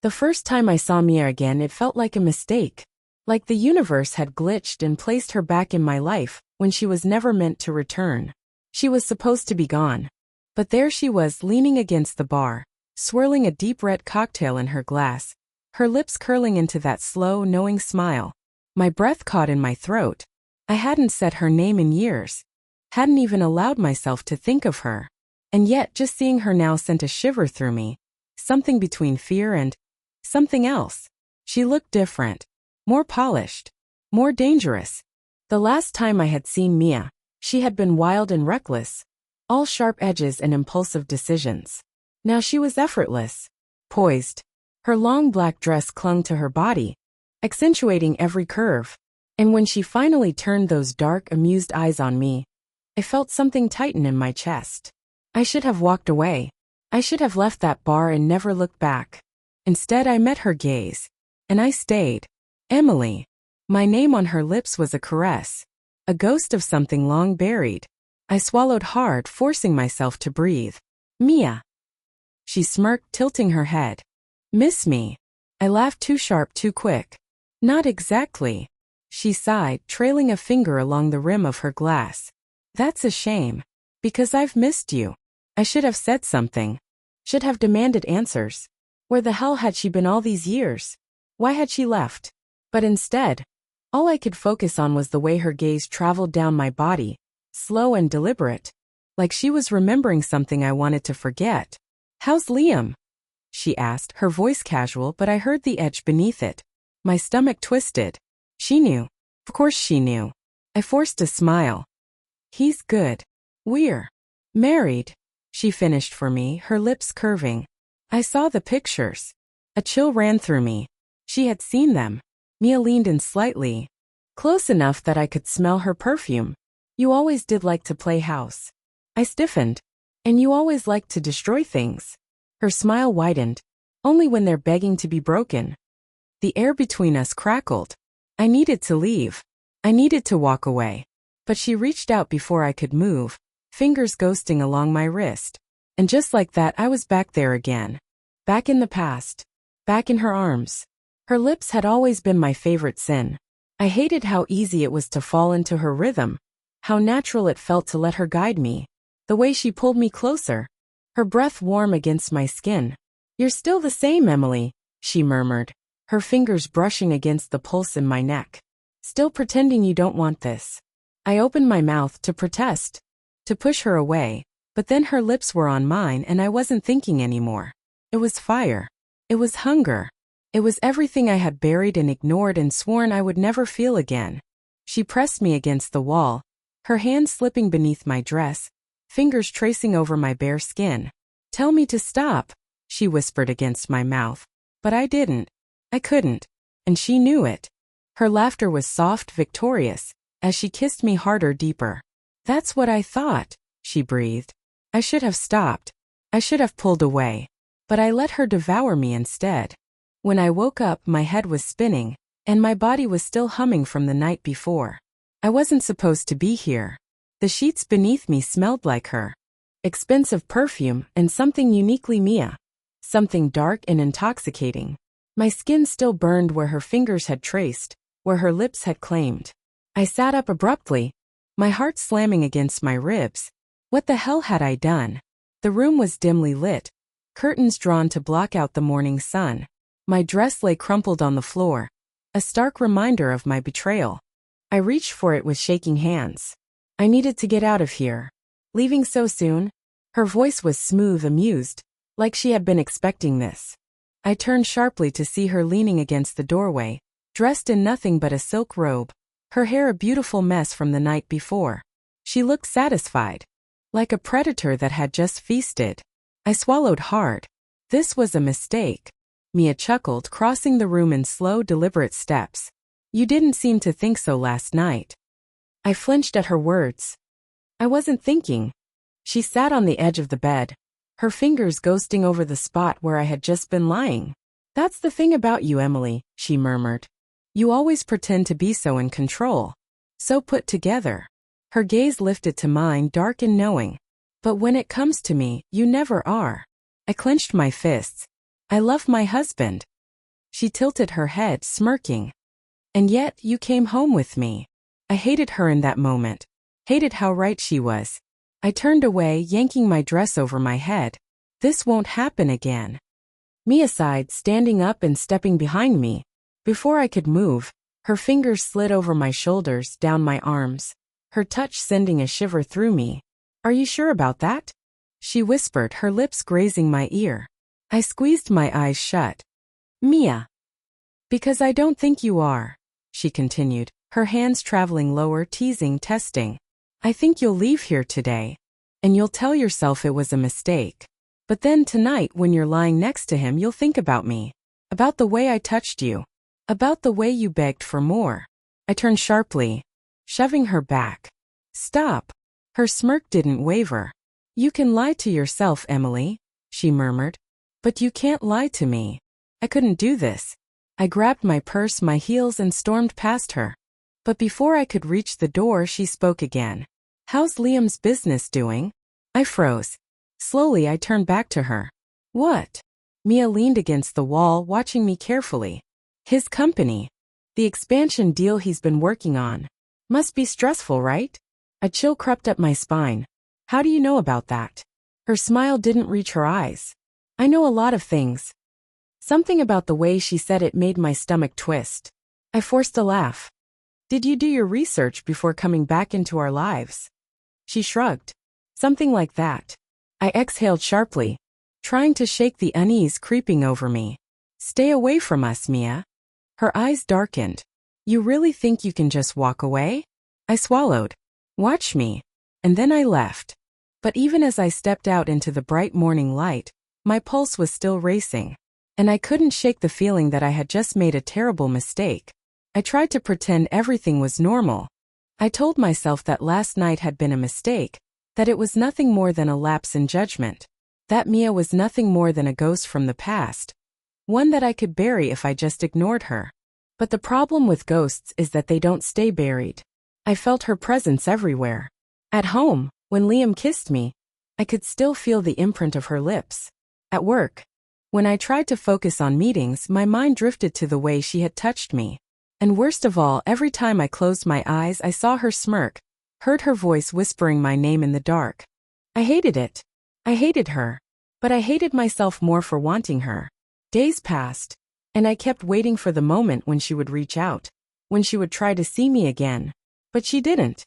The first time I saw Mia again, it felt like a mistake. Like the universe had glitched and placed her back in my life when she was never meant to return. She was supposed to be gone. But there she was, leaning against the bar, swirling a deep red cocktail in her glass, her lips curling into that slow, knowing smile. My breath caught in my throat. I hadn't said her name in years. Hadn't even allowed myself to think of her. And yet, just seeing her now sent a shiver through me. Something between fear and something else. She looked different. More polished. More dangerous. The last time I had seen Mia, she had been wild and reckless. All sharp edges and impulsive decisions. Now she was effortless. Poised. Her long black dress clung to her body, accentuating every curve. And when she finally turned those dark, amused eyes on me, I felt something tighten in my chest. I should have walked away. I should have left that bar and never looked back. Instead, I met her gaze. And I stayed. Emily. My name on her lips was a caress. A ghost of something long buried. I swallowed hard, forcing myself to breathe. Mia. She smirked, tilting her head. Miss me? I laughed, too sharp, too quick. Not exactly. She sighed, trailing a finger along the rim of her glass. That's a shame. Because I've missed you. I should have said something. Should have demanded answers. Where the hell had she been all these years? Why had she left? But instead, all I could focus on was the way her gaze traveled down my body, slow and deliberate, like she was remembering something I wanted to forget. How's Liam? She asked, her voice casual, but I heard the edge beneath it. My stomach twisted. She knew. Of course she knew. I forced a smile. He's good. We're married, she finished for me, her lips curving. I saw the pictures. A chill ran through me. She had seen them. Mia leaned in slightly, close enough that I could smell her perfume. You always did like to play house. I stiffened. And you always liked to destroy things. Her smile widened. Only when they're begging to be broken. The air between us crackled. I needed to leave. I needed to walk away. But she reached out before I could move, fingers ghosting along my wrist. And just like that, I was back there again. Back in the past. Back in her arms. Her lips had always been my favorite sin. I hated how easy it was to fall into her rhythm. How natural it felt to let her guide me. The way she pulled me closer. Her breath warm against my skin. You're still the same, Emily, she murmured, her fingers brushing against the pulse in my neck. Still pretending you don't want this. I opened my mouth to protest. To push her away. But then her lips were on mine and I wasn't thinking anymore. It was fire. It was hunger. It was everything I had buried and ignored and sworn I would never feel again. She pressed me against the wall, her hand slipping beneath my dress, fingers tracing over my bare skin. Tell me to stop, she whispered against my mouth. But I didn't. I couldn't. And she knew it. Her laughter was soft, victorious, as she kissed me harder, deeper. That's what I thought, she breathed. I should have stopped. I should have pulled away. But I let her devour me instead. When I woke up, my head was spinning, and my body was still humming from the night before. I wasn't supposed to be here. The sheets beneath me smelled like her. Expensive perfume and something uniquely Mia. Something dark and intoxicating. My skin still burned where her fingers had traced, where her lips had claimed. I sat up abruptly, my heart slamming against my ribs. What the hell had I done? The room was dimly lit, curtains drawn to block out the morning sun. My dress lay crumpled on the floor, a stark reminder of my betrayal. I reached for it with shaking hands. I needed to get out of here. Leaving so soon? Her voice was smooth, amused, like she had been expecting this. I turned sharply to see her leaning against the doorway, dressed in nothing but a silk robe, her hair a beautiful mess from the night before. She looked satisfied, like a predator that had just feasted. I swallowed hard. This was a mistake. Mia chuckled, crossing the room in slow, deliberate steps. You didn't seem to think so last night. I flinched at her words. I wasn't thinking. She sat on the edge of the bed, her fingers ghosting over the spot where I had just been lying. That's the thing about you, Emily, she murmured. You always pretend to be so in control. So put together. Her gaze lifted to mine, dark and knowing. But when it comes to me, you never are. I clenched my fists. I love my husband. She tilted her head, smirking. And yet, you came home with me. I hated her in that moment. Hated how right she was. I turned away, yanking my dress over my head. This won't happen again. Mia sighed, standing up and stepping behind me. Before I could move, her fingers slid over my shoulders, down my arms. Her touch sending a shiver through me. Are you sure about that? She whispered, her lips grazing my ear. I squeezed my eyes shut. Mia. Because I don't think you are, she continued, her hands traveling lower, teasing, testing. I think you'll leave here today. And you'll tell yourself it was a mistake. But then tonight when you're lying next to him you'll think about me. About the way I touched you. About the way you begged for more. I turned sharply, shoving her back. Stop. Her smirk didn't waver. You can lie to yourself, Emily, she murmured. But you can't lie to me. I couldn't do this. I grabbed my purse, my heels, and stormed past her. But before I could reach the door, she spoke again. How's Liam's business doing? I froze. Slowly, I turned back to her. What? Mia leaned against the wall, watching me carefully. His company. The expansion deal he's been working on. Must be stressful, right? A chill crept up my spine. How do you know about that? Her smile didn't reach her eyes. I know a lot of things. Something about the way she said it made my stomach twist. I forced a laugh. Did you do your research before coming back into our lives? She shrugged. Something like that. I exhaled sharply, trying to shake the unease creeping over me. Stay away from us, Mia. Her eyes darkened. You really think you can just walk away? I swallowed. Watch me. And then I left. But even as I stepped out into the bright morning light, my pulse was still racing. And I couldn't shake the feeling that I had just made a terrible mistake. I tried to pretend everything was normal. I told myself that last night had been a mistake, that it was nothing more than a lapse in judgment, that Mia was nothing more than a ghost from the past, one that I could bury if I just ignored her. But the problem with ghosts is that they don't stay buried. I felt her presence everywhere. At home, when Liam kissed me, I could still feel the imprint of her lips. At work, when I tried to focus on meetings, my mind drifted to the way she had touched me. And worst of all, every time I closed my eyes, I saw her smirk, heard her voice whispering my name in the dark. I hated it. I hated her. But I hated myself more for wanting her. Days passed, and I kept waiting for the moment when she would reach out, when she would try to see me again. But she didn't.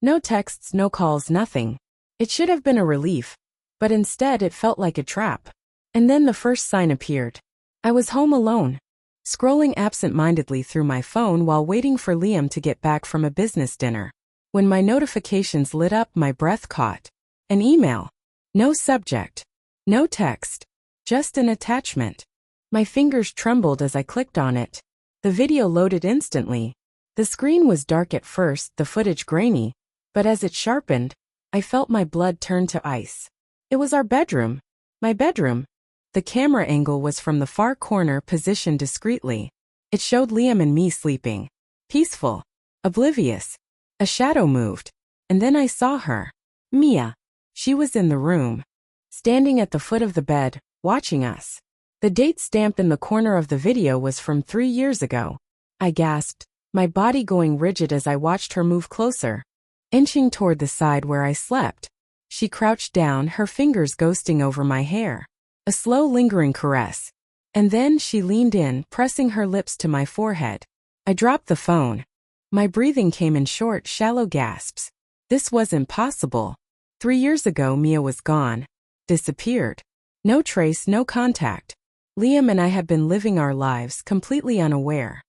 No texts, no calls, nothing. It should have been a relief, but instead it felt like a trap. And then the first sign appeared. I was home alone, scrolling absent-mindedly through my phone while waiting for Liam to get back from a business dinner. When my notifications lit up, my breath caught. An email. No subject. No text. Just an attachment. My fingers trembled as I clicked on it. The video loaded instantly. The screen was dark at first, the footage grainy, but as it sharpened, I felt my blood turn to ice. It was our bedroom. My bedroom. The camera angle was from the far corner, positioned discreetly. It showed Liam and me sleeping. Peaceful. Oblivious. A shadow moved. And then I saw her. Mia. She was in the room. Standing at the foot of the bed, watching us. The date stamp in the corner of the video was from 3 years ago. I gasped, my body going rigid as I watched her move closer. Inching toward the side where I slept. She crouched down, her fingers ghosting over my hair. A slow, lingering caress. And then she leaned in, pressing her lips to my forehead. I dropped the phone. My breathing came in short, shallow gasps. This wasn't possible. 3 years ago, Mia was gone. Disappeared. No trace, no contact. Liam and I had been living our lives completely unaware.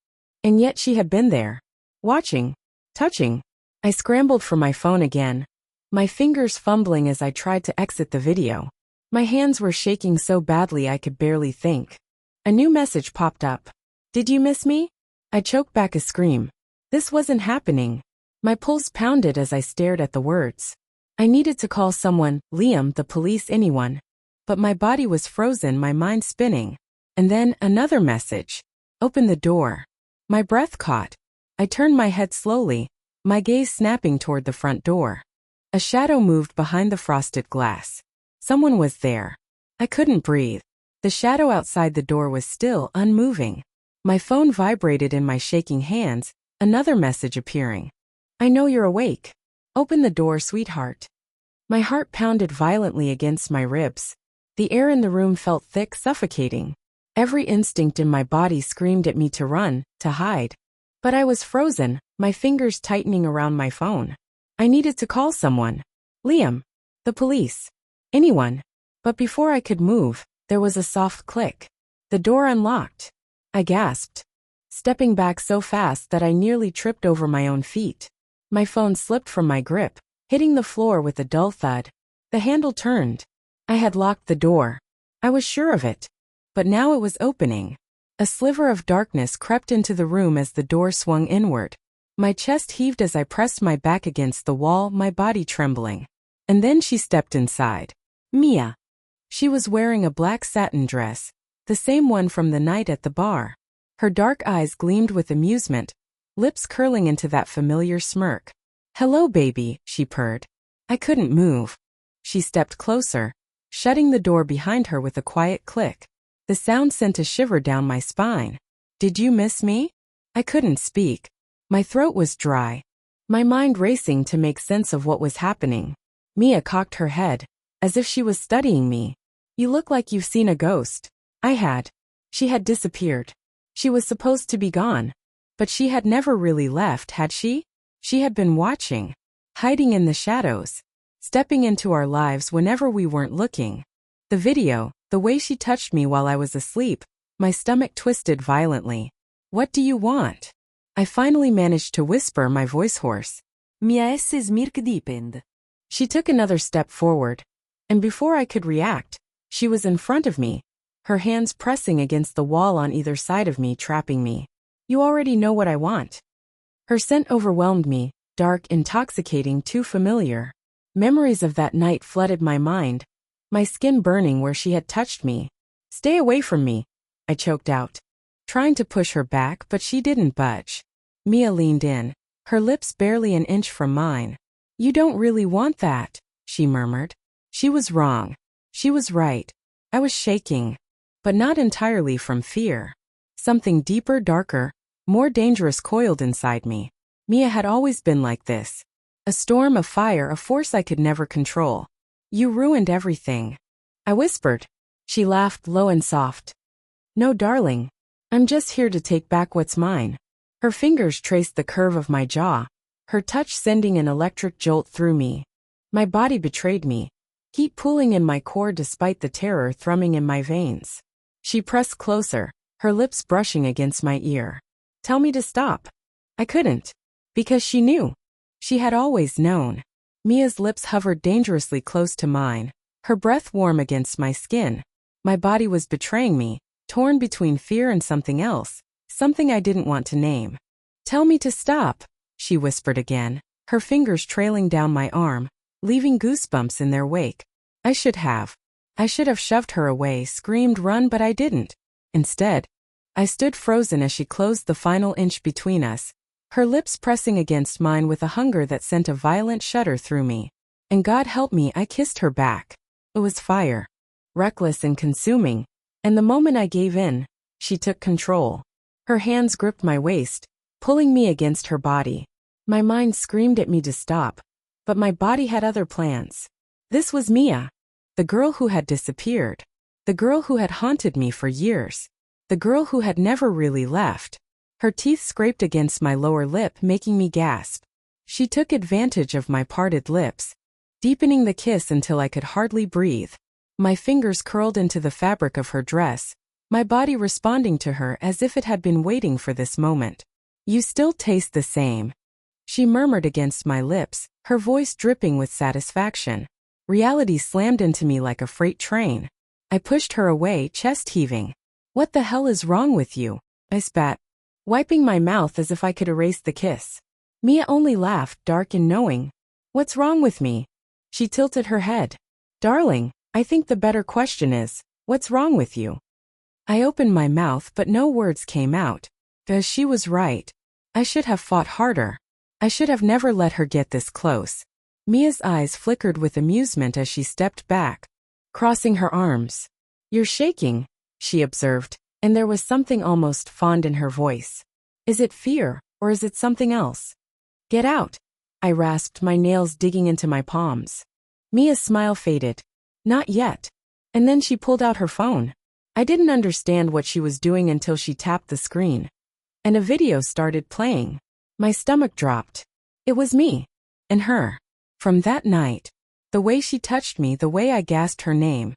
And yet she had been there. Watching. Touching. I scrambled for my phone again. My fingers fumbling as I tried to exit the video. My hands were shaking so badly I could barely think. A new message popped up. Did you miss me? I choked back a scream. This wasn't happening. My pulse pounded as I stared at the words. I needed to call someone, Liam, the police, anyone. But my body was frozen, my mind spinning. And then another message. Open the door. My breath caught. I turned my head slowly, my gaze snapping toward the front door. A shadow moved behind the frosted glass. Someone was there. I couldn't breathe. The shadow outside the door was still unmoving. My phone vibrated in my shaking hands, another message appearing. I know you're awake. Open the door, sweetheart. My heart pounded violently against my ribs. The air in the room felt thick, suffocating. Every instinct in my body screamed at me to run, to hide. But I was frozen, my fingers tightening around my phone. I needed to call someone. Liam. The police. Anyone. But before I could move, there was a soft click. The door unlocked. I gasped, stepping back so fast that I nearly tripped over my own feet. My phone slipped from my grip, hitting the floor with a dull thud. The handle turned. I had locked the door. I was sure of it. But now it was opening. A sliver of darkness crept into the room as the door swung inward. My chest heaved as I pressed my back against the wall, my body trembling. And then she stepped inside. Mia. She was wearing a black satin dress, the same one from the night at the bar. Her dark eyes gleamed with amusement, lips curling into that familiar smirk. Hello, baby, she purred. I couldn't move. She stepped closer, shutting the door behind her with a quiet click. The sound sent a shiver down my spine. Did you miss me? I couldn't speak. My throat was dry, my mind racing to make sense of what was happening. Mia cocked her head, as if she was studying me. You look like you've seen a ghost. I had. She had disappeared. She was supposed to be gone. But she had never really left, had she? She had been watching, hiding in the shadows, stepping into our lives whenever we weren't looking. The video, the way she touched me while I was asleep, my stomach twisted violently. What do you want? I finally managed to whisper, my voice hoarse. Mia esse smirk dipend. She took another step forward, and before I could react, she was in front of me, her hands pressing against the wall on either side of me, trapping me. You already know what I want. Her scent overwhelmed me, dark, intoxicating, too familiar. Memories of that night flooded my mind, my skin burning where she had touched me. Stay away from me, I choked out, trying to push her back, but she didn't budge. Mia leaned in, her lips barely an inch from mine. You don't really want that, she murmured. She was wrong. She was right. I was shaking, but not entirely from fear. Something deeper, darker, more dangerous coiled inside me. Mia had always been like this. A storm of fire, a force I could never control. You ruined everything, I whispered. She laughed low and soft. No, darling. I'm just here to take back what's mine. Her fingers traced the curve of my jaw, her touch sending an electric jolt through me. My body betrayed me, heat pooling in my core despite the terror thrumming in my veins. She pressed closer, her lips brushing against my ear. Tell me to stop. I couldn't. Because she knew. She had always known. Mia's lips hovered dangerously close to mine, her breath warm against my skin. My body was betraying me, torn between fear and something else, something I didn't want to name. Tell me to stop, she whispered again, her fingers trailing down my arm, leaving goosebumps in their wake. I should have shoved her away, screamed run, but I didn't. Instead, I stood frozen as she closed the final inch between us, her lips pressing against mine with a hunger that sent a violent shudder through me. And God help me, I kissed her back. It was fire, reckless and consuming, and the moment I gave in, she took control. Her hands gripped my waist, pulling me against her body. My mind screamed at me to stop, but my body had other plans. This was Mia, the girl who had disappeared, the girl who had haunted me for years, the girl who had never really left. Her teeth scraped against my lower lip, making me gasp. She took advantage of my parted lips, deepening the kiss until I could hardly breathe. My fingers curled into the fabric of her dress, my body responding to her as if it had been waiting for this moment. You still taste the same, she murmured against my lips, her voice dripping with satisfaction. Reality slammed into me like a freight train. I pushed her away, chest heaving. What the hell is wrong with you? I spat, wiping my mouth as if I could erase the kiss. Mia only laughed, dark and knowing. What's wrong with me? She tilted her head. Darling, I think the better question is, what's wrong with you? I opened my mouth but no words came out. Because she was right. I should have fought harder. I should have never let her get this close. Mia's eyes flickered with amusement as she stepped back, crossing her arms. You're shaking, she observed, and there was something almost fond in her voice. Is it fear, or is it something else? Get out, I rasped, my nails digging into my palms. Mia's smile faded. Not yet. And then she pulled out her phone. I didn't understand what she was doing until she tapped the screen. And a video started playing. My stomach dropped. It was me. And her. From that night. The way she touched me, the way I gasped her name.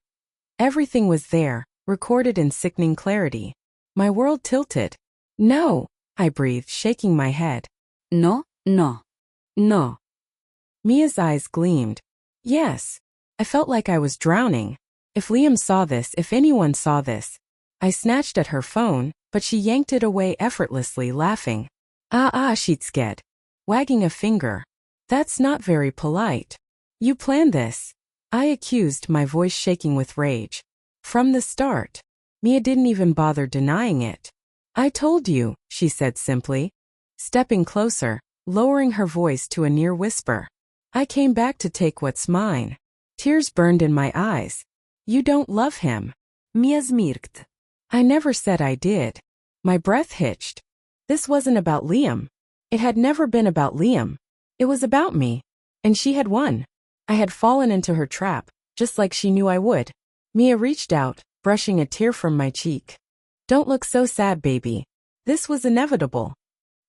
Everything was there, recorded in sickening clarity. My world tilted. No, I breathed, shaking my head. No, no. No. Mia's eyes gleamed. Yes. I felt like I was drowning. If Liam saw this, if anyone saw this. I snatched at her phone, but she yanked it away effortlessly, laughing. She'd scared. Wagging a finger. That's not very polite. You planned this. I accused, my voice shaking with rage. From the start. Mia didn't even bother denying it. I told you, she said simply. Stepping closer, lowering her voice to a near whisper. I came back to take what's mine. Tears burned in my eyes. You don't love him. Mia smirkte. I never said I did. My breath hitched. This wasn't about Liam. It had never been about Liam. It was about me. And she had won. I had fallen into her trap, just like she knew I would. Mia reached out, brushing a tear from my cheek. Don't look so sad, baby. This was inevitable.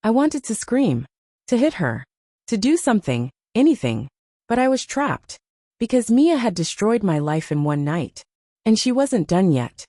I wanted to scream. To hit her. To do something, anything. But I was trapped. Because Mia had destroyed my life in one night. And she wasn't done yet.